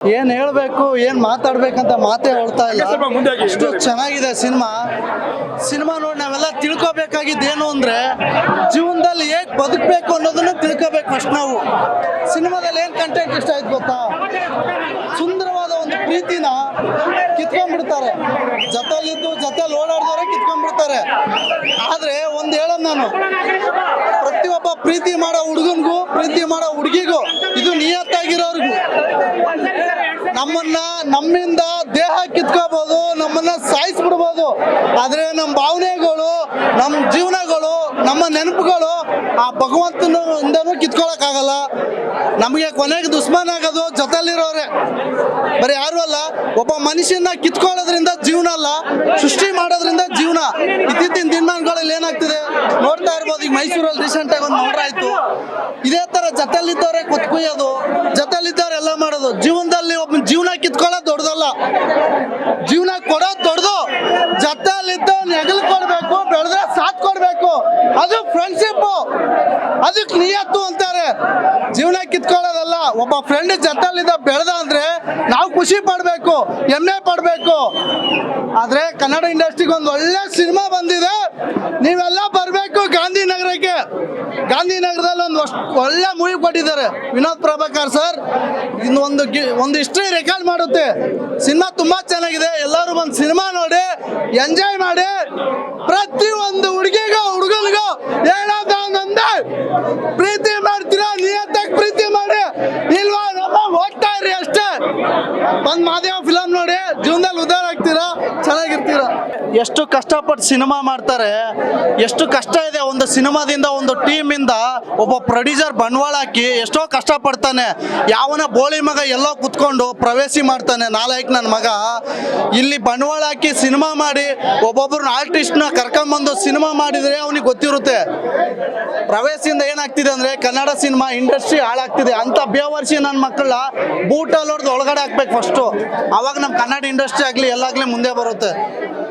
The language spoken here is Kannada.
ಏನ್ ಹೇಳ್ಬೇಕು ಏನ್ ಮಾತಾಡ್ಬೇಕಂತ ಮಾತೇ ಹೊಳ್ತಾ ಇಲ್ಲ. ಅಷ್ಟು ಚೆನ್ನಾಗಿದೆ ಸಿನಿಮಾ ನೋಡಿ ನಾವೆಲ್ಲ ತಿಳ್ಕೊಬೇಕಾಗಿದ್ದೇನು ಅಂದ್ರೆ ಜೀವನದಲ್ಲಿ ಹೇಗ್ ಬದುಕಬೇಕು ಅನ್ನೋದನ್ನ ತಿಳ್ಕೊಬೇಕು ಫಸ್ಟ್ ನಾವು. ಸಿನಿಮಾದಲ್ಲಿ ಏನ್ ಕಂಟೆಂಟ್ ಇಷ್ಟ ಆಯ್ತು ಗೊತ್ತಾ? ಸುಂದರವಾದ ಒಂದು ಪ್ರೀತಿನ ಕಿತ್ಕೊಂಡ್ಬಿಡ್ತಾರೆ, ಜೊತೆಲಿ ಓಡಾಡ್ದವ್ರೆ ಕಿತ್ಕೊಂಡ್ಬಿಡ್ತಾರೆ. ಆದ್ರೆ ಒಂದ್ ಹೇಳೋದು ನಾನು, ಪ್ರತಿಯೊಬ್ಬ ಪ್ರೀತಿ ಮಾಡೋ ಹುಡುಗನ್ಗೂ ಪ್ರೀತಿ ಮಾಡೋ ಹುಡುಗಿಗೂ ಇದು ನಿಯತ್ತಾಗಿರೋರ್ಗು ನಮ್ಮಿಂದ ದೇಹ ಕಿತ್ಕೋಬಹುದು, ನಮ್ಮನ್ನ ಸಾಯಿಸ್ಬಿಡ್ಬೋದು. ಆದ್ರೆ ನಮ್ಮ ಭಾವನೆಗಳು, ನಮ್ಮ ಜೀವನಗಳು, ನಮ್ಮ ನೆನಪುಗಳು ಆ ಭಗವಂತನಿಂದನೂ ಕಿತ್ಕೊಳಕ್ ಆಗಲ್ಲ. ನಮಗೆ ಕೊನೆಗೆ ದುಶ್ಮನ್ ಆಗೋದು ಜೊತೆಲಿರೋರೆ, ಬರೀ ಯಾರು ಅಲ್ಲ. ಒಬ್ಬ ಮನುಷ್ಯನ ಕಿತ್ಕೊಳ್ಳೋದ್ರಿಂದ ಜೀವನ ಅಲ್ಲ, ಸೃಷ್ಟಿ ಮಾಡೋದ್ರಿಂದ ಜೀವನ. ಇತ್ತೀಚಿನ ದಿನಮಾನಗಳಲ್ಲಿ ಏನಾಗ್ತಿದೆ ನೋಡ್ತಾ ಇರ್ಬೋದು. ಈಗ ಮೈಸೂರಲ್ಲಿ ರೀಸೆಂಟ್ ಆಗಿ ಒಂದು ಮರ್ಡರ್ ಆಯ್ತು. ಇದೇ ತರ ಜೊತೆಲಿದ್ದವ್ರೆ ಕೊಯ್ಯೋದು, ಜೊತೆಲಿದ್ದವ್ರೆ ಎಲ್ಲ ಮಾಡೋದು. ಜೀವನದಲ್ಲಿ ಒಬ್ಬ ಜೀವನ ಕಿತ್ಕೊಳ್ಳೋದು ದೊಡ್ಡದಲ್ಲ, ಜೀವನ ಕೊಡೋದು ದೊಡ್ಡದು. ಜೊತೆಲಿದ್ದ ನೆಗಲು ಕೊಡ್ಬೇಕು, ಬೆಳೆದ್ರೆ ಸಾಥ್ ಕೊಡ್ಬೇಕು. ಅದು ಫ್ರೆಂಡ್ಶಿಪ್, ಅದಕ್ಕೆ ನಿಯತ್ತು ಅಂತಾರೆ. ಜೀವನ ಕಿತ್ಕೊಳ್ಳೋದಲ್ಲ. ಒಬ್ಬ ಫ್ರೆಂಡ್ ಜೊತೆಲಿದ್ದ ಬೆಳೆದ ಅಂದ್ರೆ ನಾವು ಖುಷಿ ಪಡ್ಬೇಕು, ಹೆಮ್ಮೆ ಪಡ್ಬೇಕು. ಆದ್ರೆ ಕನ್ನಡ ಇಂಡಸ್ಟ್ರಿಗೆ ಒಂದು ಒಳ್ಳೆ ಸಿನಿಮಾ ಬಂದಿದೆ, ನೀವೆಲ್ಲ ಬರ್ಬೇಕು ಗಾಂಧಿನಗರಕ್ಕೆ. ಗಾಂಧಿನಗರದಲ್ಲಿ ಒಂದು ಒಳ್ಳೆ ಮೂವಿ ಕೊಟ್ಟಿದ್ದಾರೆ ವಿನೋದ್ ಪ್ರಭಾಕರ್ ಸರ್. ಒಂದು ಹಿಸ್ಟ್ರಿ ರೆಕಾರ್ಡ್ ಮಾಡುತ್ತೆ. ಸಿನಿಮಾ ತುಂಬಾ ಚೆನ್ನಾಗಿದೆ. ಎಲ್ಲರೂ ಬಂದು ಸಿನಿಮಾ ನೋಡಿ ಎಂಜಾಯ್ ಮಾಡಿ. ಪ್ರತಿಯೊಂದು ಹುಡುಗಿಗೂ ಹುಡುಗನಿಗೂ ಹೇಳೋದಂದ್ರೆ ಪ್ರೀತಿ ಮಾಡ್ತೀರಾ, ನಿಯತ್ತಾಗಿ ಪ್ರೀತಿ ಮಾಡಿ, ಇಲ್ವಾ ನಮ್ಮ ಹೋಗ್ತಾ ಇರಿ ಅಷ್ಟೇ. ಬಂದ್ ಮಾದೇವ ಫಿಲಮ್ ನೋಡಿ, ಜೀವನದಲ್ಲಿ ಉದ್ಧಾರ ಆಗ್ತೀರಾ, ಚೆನ್ನಾಗಿರ್ತೀರಾ. ಎಷ್ಟು ಕಷ್ಟಪಟ್ಟು ಸಿನಿಮಾ ಮಾಡ್ತಾರೆ, ಎಷ್ಟು ಕಷ್ಟ ಇದೆ ಒಂದು ಸಿನಿಮಾದಿಂದ, ಒಂದು ಟೀಮ್ ಇಂದ. ಒಬ್ಬ ಪ್ರೊಡ್ಯೂಸರ್ ಬಂಡವಾಳ ಹಾಕಿ ಎಷ್ಟೋ ಕಷ್ಟ ಪಡ್ತಾನೆ. ಯಾವನ ಬೋಳಿ ಮಗ ಎಲ್ಲೋ ಕುತ್ಕೊಂಡು ಪ್ರವೇಶಿ ಮಾಡ್ತಾನೆ, ನಾಲಾಯಕ್ ನನ್ನ ಮಗ. ಇಲ್ಲಿ ಬಂಡವಾಳ ಹಾಕಿ ಸಿನಿಮಾ ಮಾಡಿ ಒಬ್ಬೊಬ್ಬರನ್ನ ಆರ್ಟಿಸ್ಟ್ನ ಕರ್ಕೊಂಬಂದು ಸಿನಿಮಾ ಮಾಡಿದ್ರೆ ಅವನಿಗೆ ಗೊತ್ತಿರುತ್ತೆ ಪ್ರವೇಶಿಂದ ಏನಾಗ್ತಿದೆ ಅಂದ್ರೆ ಕನ್ನಡ ಸಿನಿಮಾ ಇಂಡಸ್ಟ್ರಿ ಹಾಳಾಗ್ತಿದೆ ಅಂತ. ಬೇವರ್ಸಿ ನನ್ನ ಮಕ್ಕಳ ಬೂಟಲ್ಲಿ ಹೊಡೆದು ಒಳಗಡೆ ಹಾಕ್ಬೇಕು ಫಸ್ಟು, ಅವಾಗ ನಮ್ಮ ಕನ್ನಡ ಇಂಡಸ್ಟ್ರಿ ಆಗಲಿ ಎಲ್ಲಾಗ್ಲಿ ಮುಂದೆ ಬರುತ್ತೆ.